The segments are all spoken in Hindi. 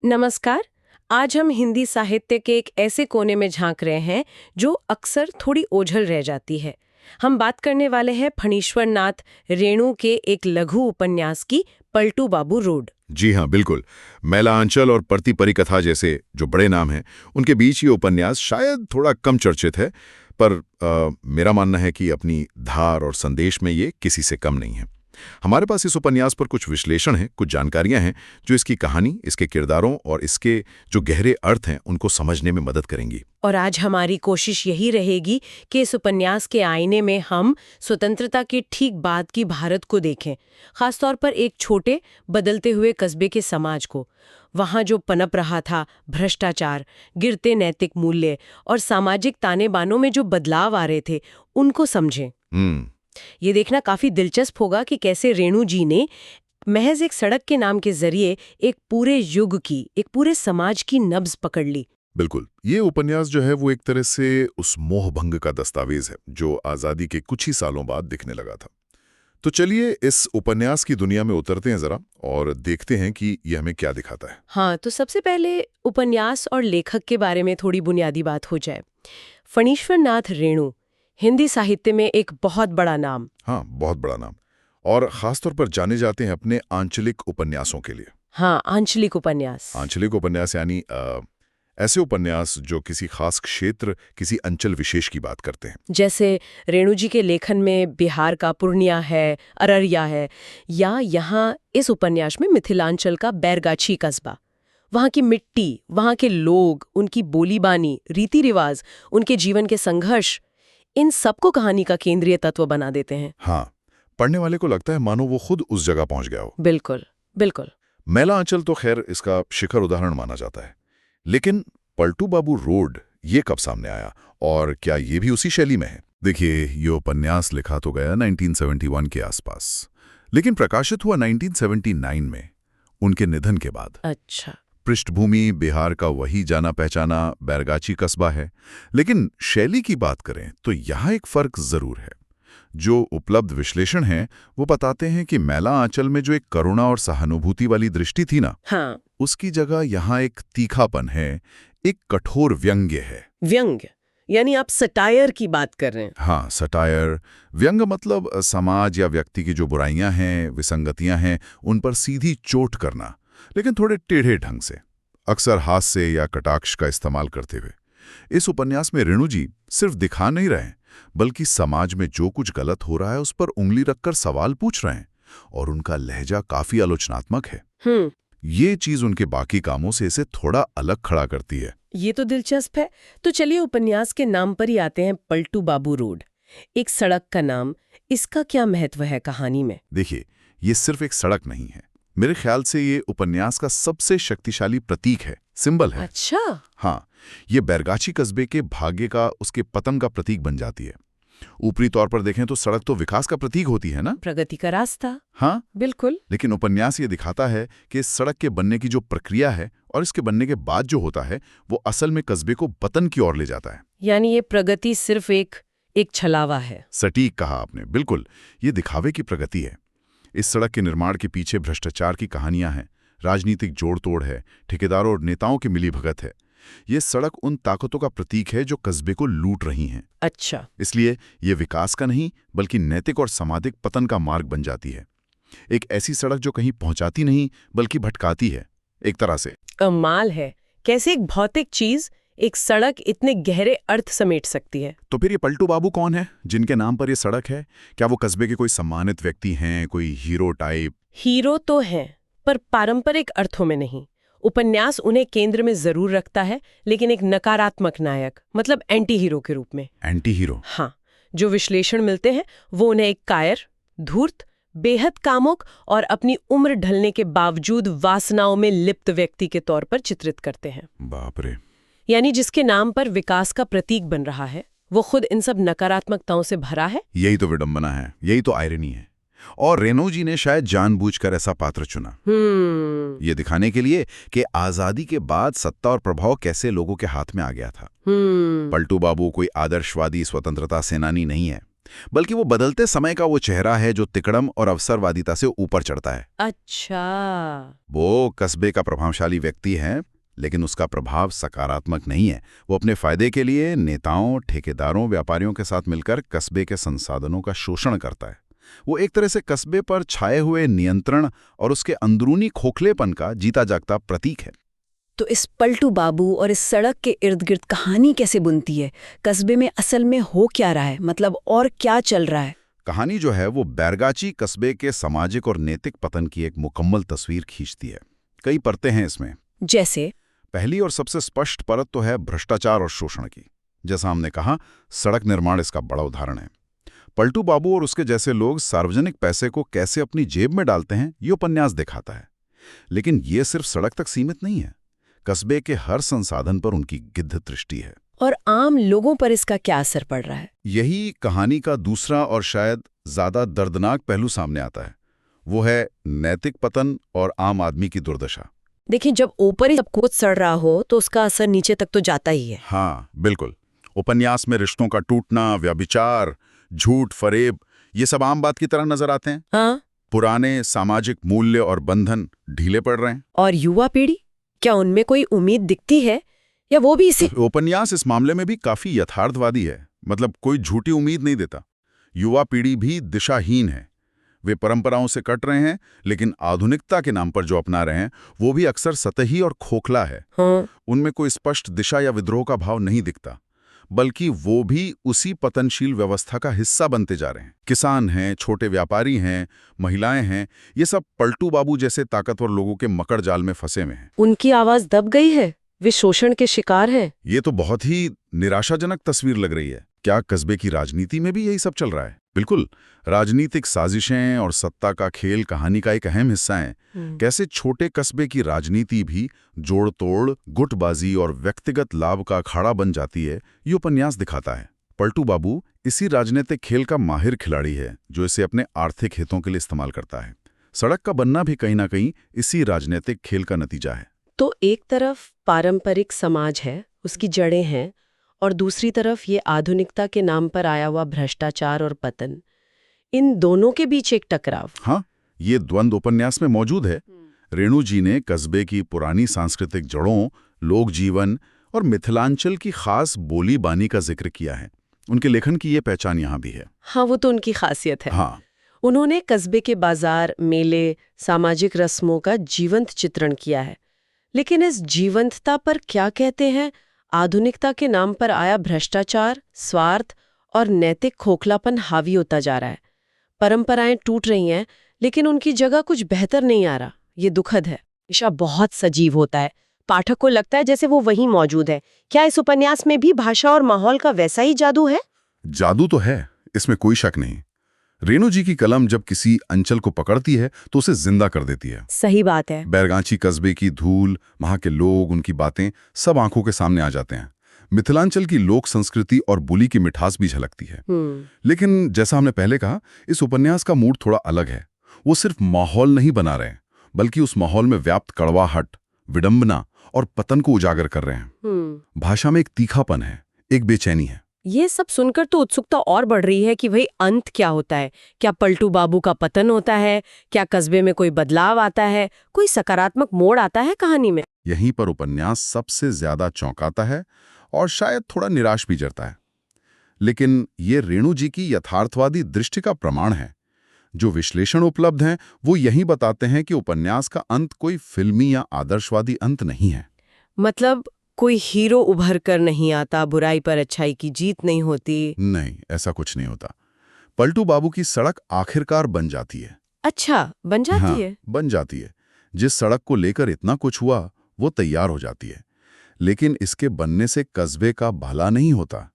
नमस्कार। आज हम हिंदी साहित्य के एक ऐसे कोने में झांक रहे हैं जो अक्सर थोड़ी ओझल रह जाती है। हम बात करने वाले हैं फणीश्वर नाथ रेणु के एक लघु उपन्यास की, पलटू बाबू रोड। जी हाँ, बिल्कुल। मैला आंचल और परती परिकथा जैसे जो बड़े नाम हैं, उनके बीच ये उपन्यास शायद थोड़ा कम चर्चित है, पर मेरा मानना है कि अपनी धार और संदेश में ये किसी से कम नहीं है। हमारे पास इस उपन्यास पर कुछ विश्लेषण है, कुछ जानकारियां हैं जो इसकी कहानी, इसके किरदारों और इसके जो गहरे अर्थ हैं उनको समझने में मदद करेंगी। और आज हमारी कोशिश यही रहेगी कि इस उपन्यास के आईने में हम स्वतंत्रता के ठीक बाद की भारत को देखें, खासतौर पर एक छोटे बदलते हुए कस्बे के समाज को। वहाँ जो पनप रहा था भ्रष्टाचार, गिरते नैतिक मूल्य और सामाजिक ताने बानों में जो बदलाव आ रहे थे, उनको समझें। ये देखना काफी दिलचस्प होगा कि कैसे रेणु जी ने महज एक सड़क के नाम के जरिए एक पूरे युग की, एक पूरे समाज की नब्ज पकड़ ली। बिल्कुल, ये उपन्यास जो है वो एक तरह से उस मोहभंग का दस्तावेज है जो आज़ादी के कुछ ही सालों बाद दिखने लगा था। तो चलिए इस उपन्यास की दुनिया में उतरते हैं जरा और देखते हैं कि ये हमें क्या दिखाता है। हाँ, तो सबसे पहले उपन्यास और लेखक के बारे में थोड़ी बुनियादी बात हो जाए। फणीश्वर नाथ रेणु हिंदी साहित्य में एक बहुत बड़ा नाम। हाँ, बहुत बड़ा नाम। और खासतौर पर जाने जाते हैं अपने आंचलिक उपन्यासों के लिए। हाँ, आंचलिक उपन्यास। आंचलिक उपन्यास यानी ऐसे उपन्यास जो किसी खास क्षेत्र, किसी अंचल विशेष की बात करते हैं। जैसे रेणु जी के लेखन में बिहार का पूर्णिया है, अररिया है, या यहाँ इस उपन्यास में मिथिलांचल का बैरगाछी कस्बा। वहाँ की मिट्टी, वहाँ के लोग, उनकी बोली बानी, रीति रिवाज, उनके जीवन के संघर्ष, इन सबको कहानी का केंद्रीय तत्व बना देते हैं। हाँ, पढ़ने वाले को लगता है मानो वो खुद उस जगह पहुंच गया हो। बिल्कुल, बिल्कुल। मैला आंचल तो खैर इसका शिखर उदाहरण माना जाता है, लेकिन पलटू बाबू रोड ये कब सामने आया और क्या ये भी उसी शैली में है? देखिए, ये उपन्यास लिखा तो गया 1971 के आसपास, लेकिन प्रकाशित हुआ 1979 में, उनके निधन के बाद। अच्छा। पृष्ठभूमि बिहार का वही जाना पहचाना बैरगाछी कस्बा है, लेकिन शैली की बात करें तो यहाँ एक फर्क जरूर है। जो उपलब्ध विश्लेषण हैं वो बताते हैं कि मैला आंचल में जो एक करुणा और सहानुभूति वाली दृष्टि थी ना, हाँ, उसकी जगह यहाँ एक तीखापन है, एक कठोर व्यंग्य है। व्यंग्य यानी आप सटायर की बात कर रहे हैं। हाँ, सटायर। व्यंग मतलब समाज या व्यक्ति की जो बुराइयां हैं, विसंगतियां हैं, उन पर सीधी चोट करना, लेकिन थोड़े टेढ़े ढंग से, अक्सर हास्य या कटाक्ष का इस्तेमाल करते हुए। इस उपन्यास में रेणु जी सिर्फ दिखा नहीं रहे, बल्कि समाज में जो कुछ गलत हो रहा है उस पर उंगली रखकर सवाल पूछ रहे हैं, और उनका लहजा काफी आलोचनात्मक है। ये चीज उनके बाकी कामों से इसे थोड़ा अलग खड़ा करती है। ये तो दिलचस्प है। तो चलिए उपन्यास के नाम पर ही आते हैं, पलटू बाबू रोड, एक सड़क का नाम। इसका क्या महत्व है कहानी में? देखिए, ये सिर्फ एक सड़क नहीं है, मेरे ख्याल से ये उपन्यास का सबसे शक्तिशाली प्रतीक है, सिंबल है। अच्छा। हाँ, ये बैरगाछी कस्बे के भाग्य का, उसके पतन का प्रतीक बन जाती है। ऊपरी तौर पर देखें तो सड़क तो विकास का प्रतीक होती है ना, प्रगति का रास्ता। हाँ बिल्कुल। लेकिन उपन्यास ये दिखाता है कि इस सड़क के बनने की जो प्रक्रिया है और इसके बनने के बाद जो होता है वो असल में कस्बे को पतन की ओर ले जाता है। यानी ये प्रगति सिर्फ एक छलावा है। सटीक कहा आपने, बिल्कुल, ये दिखावे की प्रगति है। इस सड़क के निर्माण के पीछे भ्रष्टाचार की कहानियां हैं, राजनीतिक जोड़ तोड़ है, ठेकेदारों और नेताओं की मिलीभगत है। ये सड़क उन ताकतों का प्रतीक है जो कस्बे को लूट रही हैं। अच्छा। इसलिए ये विकास का नहीं बल्कि नैतिक और सामाजिक पतन का मार्ग बन जाती है। एक ऐसी सड़क जो कहीं पहुंचाती नहीं बल्कि भटकाती है, एक तरह से। कमाल है, कैसे एक भौतिक चीज, एक सड़क, इतने गहरे अर्थ समेट सकती है। तो फिर ये पलटू बाबू कौन है जिनके नाम पर ये सड़क है? क्या वो कस्बे के कोई सम्मानित व्यक्ति हैं, कोई हीरो टाइप? हीरो तो हैं, पर पारंपरिक अर्थों में नहीं। उपन्यास उन्हें केंद्र में जरूर रखता है, लेकिन एक नकारात्मक नायक, मतलब एंटी हीरो के रूप में। Anti hero? हाँ, जो विश्लेषण मिलते हैं वो उन्हें एक कायर, धूर्त, बेहद कामुक और अपनी उम्र ढलने के बावजूद वासनाओं में लिप्त व्यक्ति के तौर पर चित्रित करते हैं। बाप रे। यानी जिसके नाम पर विकास का प्रतीक बन रहा है, वो खुद इन सब नकारात्मकताओं से भरा है। यही तो विडंबना है, यही तो आयरनी है। और रेणु जी ने शायद जानबूझकर ऐसा पात्र चुना, ये दिखाने के लिए कि आजादी के बाद सत्ता और प्रभाव कैसे लोगों के हाथ में आ गया था। पलटू बाबू कोई आदर्शवादी स्वतंत्रता सेनानी नहीं है, बल्कि वो बदलते समय का वो चेहरा है जो तिकड़म और अवसरवादिता से ऊपर चढ़ता है। अच्छा। वो कस्बे का प्रभावशाली व्यक्ति है, लेकिन उसका प्रभाव सकारात्मक नहीं है। वो अपने फायदे के लिए नेताओं, ठेकेदारों, व्यापारियों के साथ मिलकर कस्बे के संसाधनों का शोषण करता है। वो एक तरह से कस्बे पर छाए हुए नियंत्रण और उसके अंदरूनी खोखलेपन का जीता जागता प्रतीक है। तो इस पलटू बाबू और इस सड़क के इर्द गिर्द कहानी कैसे बुनती है? कस्बे में असल में हो क्या रहा है, मतलब और क्या चल रहा है? कहानी जो है वो बैरगाची कस्बे के सामाजिक और नैतिक पतन की एक मुकम्मल तस्वीर खींचती है। कई परतें हैं इसमें। जैसे? पहली और सबसे स्पष्ट परत तो है भ्रष्टाचार और शोषण की। जैसा हमने कहा, सड़क निर्माण इसका बड़ा उदाहरण है। पलटू बाबू और उसके जैसे लोग सार्वजनिक पैसे को कैसे अपनी जेब में डालते हैं, ये उपन्यास दिखाता है। लेकिन ये सिर्फ सड़क तक सीमित नहीं है। कस्बे के हर संसाधन पर उनकी गिद्ध दृष्टि है। और आम लोगों पर इसका क्या असर पड़ रहा है? यही कहानी का दूसरा और शायद ज्यादा दर्दनाक पहलू सामने आता है। वो है नैतिक पतन और आम आदमी की दुर्दशा। देखिए, जब ऊपर ही सब कुछ सड़ रहा हो तो उसका असर नीचे तक तो जाता ही है। हाँ, बिल्कुल। उपन्यास में रिश्तों का टूटना, व्यभिचार, झूठ, फरेब, ये सब आम बात की तरह नजर आते हैं। हाँ। पुराने सामाजिक मूल्य और बंधन ढीले पड़ रहे हैं। और युवा पीढ़ी, क्या उनमें कोई उम्मीद दिखती है, या वो भी इसी? उपन्यास इस मामले में भी काफी यथार्थवादी है। मतलब कोई झूठी उम्मीद नहीं देता। युवा पीढ़ी भी दिशाहीन है। वे परंपराओं से कट रहे हैं, लेकिन आधुनिकता के नाम पर जो अपना रहे हैं वो भी अक्सर सतही और खोखला है। हाँ। उनमें कोई स्पष्ट दिशा या विद्रोह का भाव नहीं दिखता, बल्कि वो भी उसी पतनशील व्यवस्था का हिस्सा बनते जा रहे हैं। किसान हैं, छोटे व्यापारी हैं, महिलाएं हैं, ये सब पलटू बाबू जैसे ताकतवर लोगों के मकड़ जाल में फंसे हुए हैं। उनकी आवाज दब गई है, वे शोषण के शिकार हैं। ये तो बहुत ही निराशाजनक तस्वीर लग रही है। क्या कस्बे की राजनीति में भी यही सब चल रहा है? बिल्कुल। राजनीतिक साजिशें और सत्ता का खेल कहानी का एक अहम हिस्सा है। कैसे छोटे कस्बे की राजनीति भी जोड़ तोड़, गुटबाजी और व्यक्तिगत लाभ का अखाड़ा बन जाती है, ये उपन्यास दिखाता है। पलटू बाबू इसी राजनीतिक खेल का माहिर खिलाड़ी है, जो इसे अपने आर्थिक हितों के लिए इस्तेमाल करता है। सड़क का बनना भी कहीं ना कहीं इसी राजनीतिक खेल का नतीजा है। तो एक तरफ पारंपरिक समाज है, उसकी जड़ें हैं, और दूसरी तरफ ये आधुनिकता के नाम पर आया हुआ भ्रष्टाचार और पतन। इन दोनों के बीच एक टकराव। हाँ, ये द्वंद्व उपन्यास में मौजूद है। रेणु जी ने कस्बे की पुरानी सांस्कृतिक जड़ों, लोक जीवन और मिथिलांचल की खास बोली बानी का जिक्र किया है। उनके लेखन की ये पहचान यहाँ भी है। हाँ, वो तो उनकी खासियत है। हाँ, उन्होंने कस्बे के बाजार, मेले, सामाजिक रस्मों का जीवंत चित्रण किया है। लेकिन इस जीवंतता पर क्या कहते हैं आधुनिकता के नाम पर आया भ्रष्टाचार, स्वार्थ और नैतिक खोखलापन हावी होता जा रहा है। परंपराएं टूट रही हैं, लेकिन उनकी जगह कुछ बेहतर नहीं आ रहा। ये दुखद है। ईशा बहुत सजीव होता है, पाठक को लगता है जैसे वो वहीं मौजूद है। क्या इस उपन्यास में भी भाषा और माहौल का वैसा ही जादू है? जादू तो है, इसमें कोई शक नहीं। रेणु जी की कलम जब किसी अंचल को पकड़ती है तो उसे जिंदा कर देती है। सही बात है। बैरगाची कस्बे की धूल, वहां के लोग, उनकी बातें सब आंखों के सामने आ जाते हैं। मिथिलांचल की लोक संस्कृति और बोली की मिठास भी झलकती है। लेकिन जैसा हमने पहले कहा, इस उपन्यास का मूड थोड़ा अलग है। वो सिर्फ माहौल नहीं बना रहे, बल्कि उस माहौल में व्याप्त कड़वाहट, विडंबना और पतन को उजागर कर रहे हैं। भाषा में एक तीखापन है, एक बेचैनी है। ये सब सुनकर तो उत्सुकता और बढ़ रही है कि भाई अंत क्या होता है। क्या पलटू बाबू का पतन होता है? क्या कस्बे में कोई बदलाव आता है? कोई सकारात्मक मोड़ आता है कहानी में? यहीं पर उपन्यास सबसे ज्यादा चौंकाता है और शायद थोड़ा निराश भी करता है। लेकिन ये रेणु जी की यथार्थवादी दृष्टि का प्रमाण है। जो विश्लेषण उपलब्ध हैं वो यही बताते हैं कि उपन्यास का अंत कोई फिल्मी या आदर्शवादी अंत नहीं है। मतलब कोई हीरो उभर कर नहीं आता, बुराई पर अच्छाई की जीत नहीं होती? नहीं, ऐसा कुछ नहीं होता। पलटू बाबू की सड़क आखिरकार बन जाती है। अच्छा, बन जाती है? बन जाती है। जिस सड़क को लेकर इतना कुछ हुआ वो तैयार हो जाती है। लेकिन इसके बनने से कस्बे का भला नहीं होता,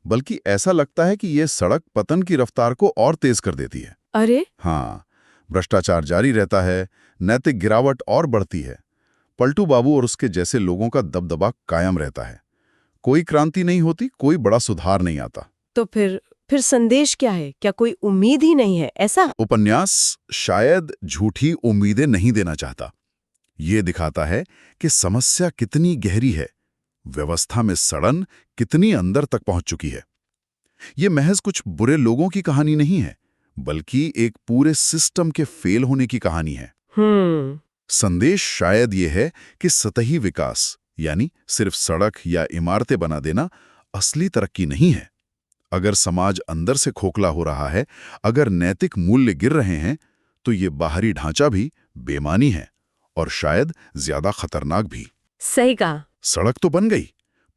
बल्कि ऐसा लगता है कि यह सड़क पतन की रफ्तार को और तेज कर देती है। अरे हाँ, भ्रष्टाचार जारी रहता है, नैतिक गिरावट और बढ़ती है। पलटू बाबू और उसके जैसे लोगों का दबदबा कायम रहता है। कोई क्रांति नहीं होती, कोई बड़ा सुधार नहीं आता। तो फिर संदेश क्या है? क्या कोई उम्मीद ही नहीं है, ऐसा? उपन्यास शायद झूठी उम्मीदें नहीं देना चाहता। ये दिखाता है कि समस्या कितनी गहरी है, व्यवस्था में सड़न कितनी अंदर तक पहुंच चुकी है। ये महज कुछ बुरे लोगों की कहानी नहीं है, बल्कि एक पूरे सिस्टम के फेल होने की कहानी है। संदेश शायद ये है कि सतही विकास, यानी सिर्फ सड़क या इमारतें बना देना, असली तरक्की नहीं है। अगर समाज अंदर से खोखला हो रहा है, अगर नैतिक मूल्य गिर रहे हैं, तो ये बाहरी ढांचा भी बेमानी है और शायद ज्यादा खतरनाक भी। सही कहा। सड़क तो बन गई,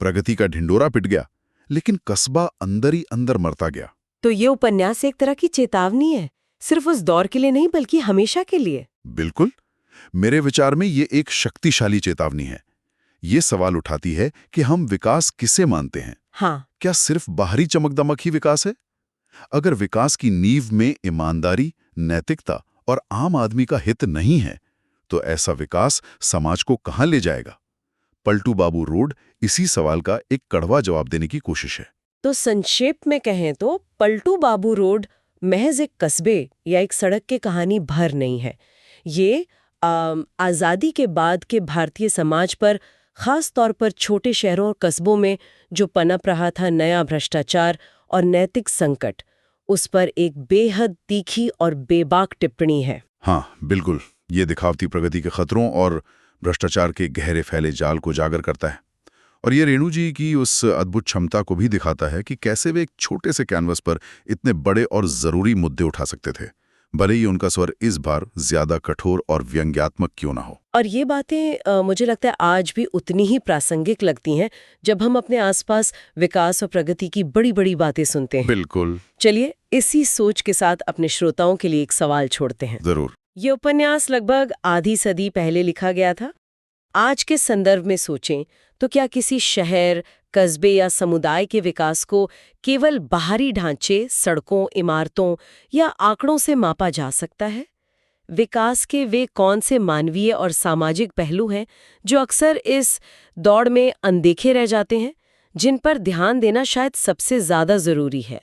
प्रगति का ढिंडोरा पिट गया, लेकिन कस्बा अंदर ही अंदर मरता गया। तो ये उपन्यास एक तरह की चेतावनी है, सिर्फ उस दौर के लिए नहीं बल्कि हमेशा के लिए। बिल्कुल, मेरे विचार में ये एक शक्तिशाली चेतावनी है। ये सवाल उठाती है कि हम विकास किसे मानते हैं। हाँ, क्या सिर्फ बाहरी चमक-दमक ही विकास है? अगर विकास की नींव में ईमानदारी, नैतिकता और आम आदमी का हित नहीं है, तो ऐसा विकास समाज को कहां ले जाएगा? पलटू बाबू रोड इसी सवाल का एक कड़वा जवाब देने की कोशिश है। तो संक्षेप में कहें तो पलटू बाबू रोड महज एक कस्बे या एक सड़क की कहानी भर नहीं है। ये आज़ादी के बाद के भारतीय समाज पर, खास तौर पर छोटे शहरों और कस्बों में जो पनप रहा था नया भ्रष्टाचार और नैतिक संकट, उस पर एक बेहद तीखी और बेबाक टिप्पणी है। हाँ, बिल्कुल। ये दिखावती प्रगति के खतरों और भ्रष्टाचार के गहरे फैले जाल को उजागर करता है। और ये रेणु जी की उस अद्भुत क्षमता को भी दिखाता है कि कैसे वे एक छोटे से कैनवस पर इतने बड़े और जरूरी मुद्दे उठा सकते थे, भले ही उनका स्वर इस बार ज्यादा कठोर और व्यंग्यात्मक क्यों ना हो। और ये बातें मुझे लगता है आज भी उतनी ही प्रासंगिक लगती हैं जब हम अपने आसपास विकास और प्रगति की बड़ी बड़ी बातें सुनते हैं। बिल्कुल। चलिए इसी सोच के साथ अपने श्रोताओं के लिए एक सवाल छोड़ते हैं। जरूर। ये उपन्यास लगभग आधी सदी पहले लिखा गया था। आज के संदर्भ में सोचें तो क्या किसी शहर, कस्बे या समुदाय के विकास को केवल बाहरी ढांचे, सड़कों, इमारतों या आंकड़ों से मापा जा सकता है? विकास के वे कौन से मानवीय और सामाजिक पहलू हैं जो अक्सर इस दौड़ में अनदेखे रह जाते हैं, जिन पर ध्यान देना शायद सबसे ज्यादा जरूरी है?